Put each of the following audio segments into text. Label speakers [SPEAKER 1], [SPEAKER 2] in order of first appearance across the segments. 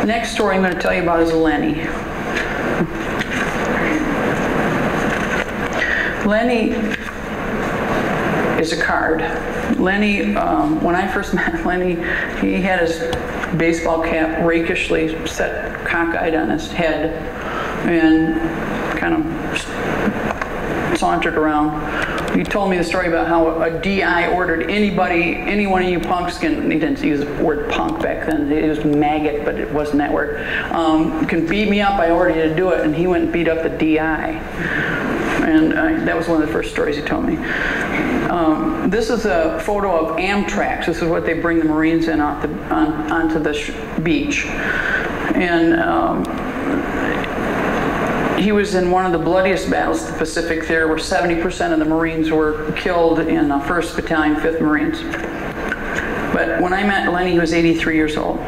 [SPEAKER 1] The next story I'm going to tell you about is Lenny. Lenny is a card. Lenny, when I first met Lenny, he had his baseball cap rakishly set cockeyed on his head and kind of sauntered around. He told me the story about how a DI ordered any one of you punks he didn't use the word punk back then, it was maggot, but it wasn't that word, can beat me up, I ordered you to do it, and he went and beat up the DI. And that was one of the first stories he told me. This is a photo of Amtrak. This is what they bring the Marines in onto the beach. And he was in one of the bloodiest battles of the Pacific there, where 70% of the Marines were killed in 1st Battalion, 5th Marines. But when I met Lenny, he was 83 years old.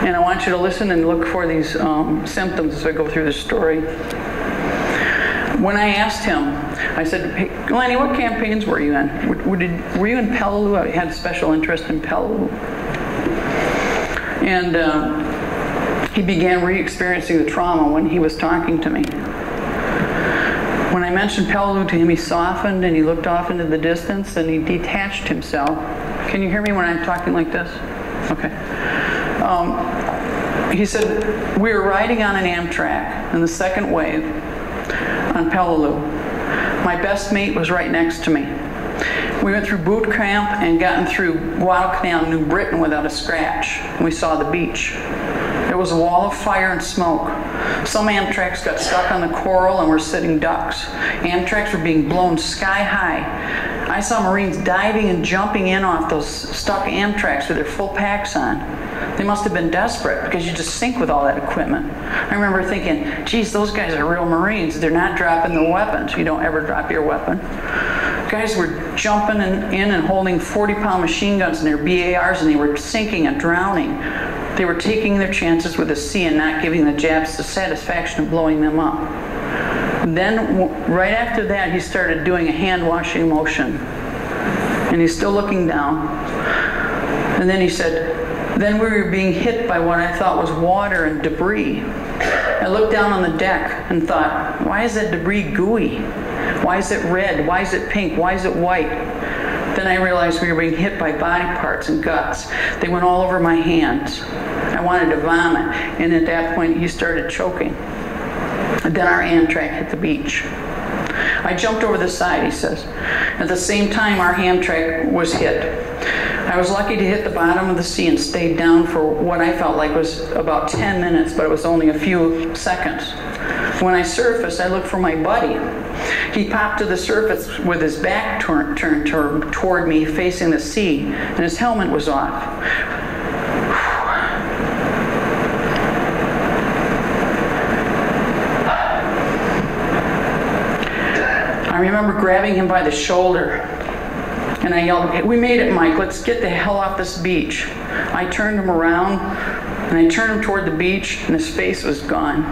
[SPEAKER 1] And I want you to listen and look for these symptoms as I go through this story. When I asked him, I said, hey, Lenny, what campaigns were you in? Were you in Peleliu? I had a special interest in Peleliu. And he began re-experiencing the trauma when he was talking to me. When I mentioned Peleliu to him, he softened and he looked off into the distance and he detached himself. Can you hear me when I'm talking like this? Okay. He said, we were riding on an Amtrak in the second wave on Peleliu. My best mate was right next to me. We went through boot camp and gotten through Guadalcanal, New Britain without a scratch. We saw the beach. There was a wall of fire and smoke. Some Amtraks got stuck on the coral and were sitting ducks. Amtraks were being blown sky high. I saw Marines diving and jumping in off those stuck Amtraks with their full packs on. They must have been desperate because you just sink with all that equipment. I remember thinking, geez, those guys are real Marines. They're not dropping the weapons. You don't ever drop your weapon. Guys were jumping in and holding 40-pound machine guns in their BARs, and they were sinking and drowning. They were taking their chances with the sea and not giving the Japs the satisfaction of blowing them up. Then, right after that, he started doing a hand-washing motion. And he's still looking down. And then he said, then we were being hit by what I thought was water and debris. I looked down on the deck and thought, why is that debris gooey? Why is it red? Why is it pink? Why is it white? Then I realized we were being hit by body parts and guts. They went all over my hands. I wanted to vomit, and at that point he started choking. And then our Amtrak hit the beach. I jumped over the side, he says. At the same time, our Amtrak was hit. I was lucky to hit the bottom of the sea and stayed down for what I felt like was about 10 minutes, but it was only a few seconds. When I surfaced, I looked for my buddy. He popped to the surface with his back turned toward me, facing the sea, and his helmet was off. I remember grabbing him by the shoulder, and I yelled, we made it, Mike, let's get the hell off this beach. I turned him around, and I turned him toward the beach, and his face was gone.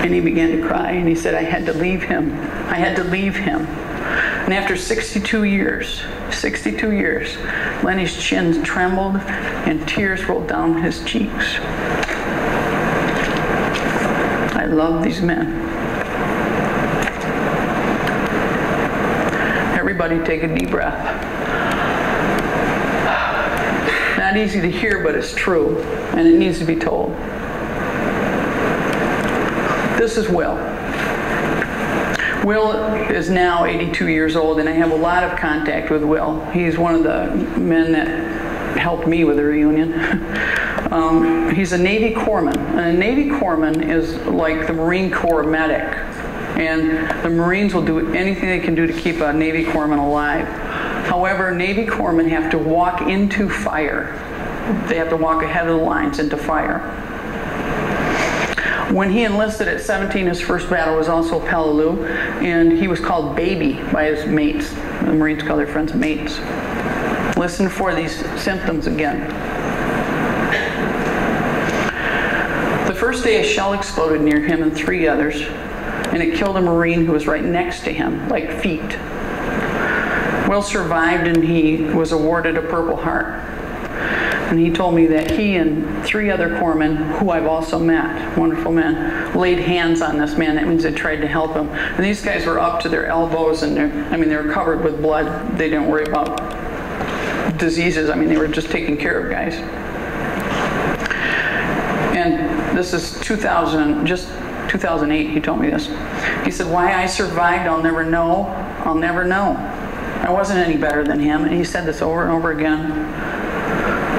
[SPEAKER 1] And he began to cry, and he said, I had to leave him. I had to leave him. And after 62 years, Lenny's chin trembled, and tears rolled down his cheeks. I love these men. Everybody take a deep breath. Not easy to hear, but it's true, and it needs to be told. This is Will. Will is now 82 years old, and I have a lot of contact with Will. He's one of the men that helped me with the reunion. He's a Navy corpsman, and a Navy corpsman is like the Marine Corps medic. And the Marines will do anything they can do to keep a Navy corpsman alive. However, Navy corpsmen have to walk into fire. They have to walk ahead of the lines into fire. When he enlisted at 17, his first battle was also Peleliu, and he was called Baby by his mates. The Marines call their friends mates. Listen for these symptoms again. The first day, a shell exploded near him and 3 others, and it killed a Marine who was right next to him, like feet. Will survived, and he was awarded a Purple Heart. And he told me that he and 3 other corpsmen, who I've also met, wonderful men, laid hands on this man. That means they tried to help him. And these guys were up to their elbows, and they were covered with blood. They didn't worry about diseases. I mean, they were just taking care of guys. And this is 2008, he told me this. He said, why I survived, I'll never know. I'll never know. I wasn't any better than him. And he said this over and over again.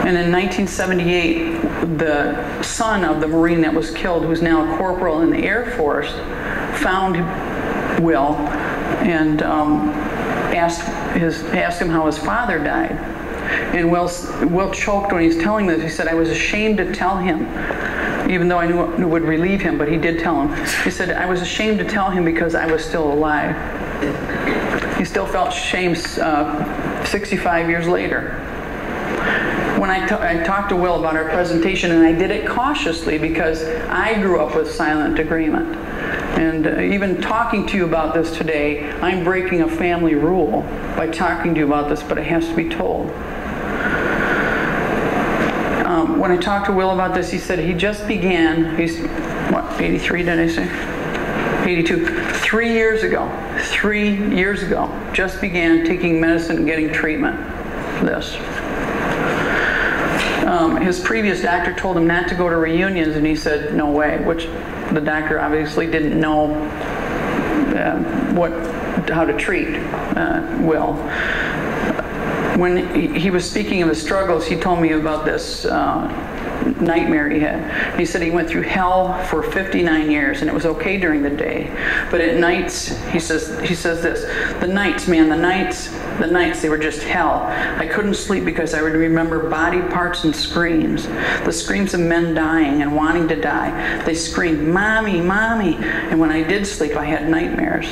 [SPEAKER 1] And in 1978, the son of the Marine that was killed, who's now a corporal in the Air Force, found Will and asked him how his father died. And Will choked when he was telling this. He said, I was ashamed to tell him, even though I knew it would relieve him, but he did tell him. He said, I was ashamed to tell him because I was still alive. He still felt shame 65 years later. When I talked to Will about our presentation, and I did it cautiously because I grew up with silent agreement. And even talking to you about this today, I'm breaking a family rule by talking to you about this, but it has to be told. When I talked to Will about this, he said he just began, he's, what, 83 did I say? 82. 3 years ago, just began taking medicine and getting treatment for this. His previous doctor told him not to go to reunions, and he said, no way, which the doctor obviously didn't know how to treat Will. When he was speaking of his struggles, he told me about this nightmare he had. He said he went through hell for 59 years, and it was okay during the day, but at nights, he says this, the nights, they were just hell. I couldn't sleep because I would remember body parts and screams. The screams of men dying and wanting to die. They screamed, Mommy, Mommy. And when I did sleep, I had nightmares.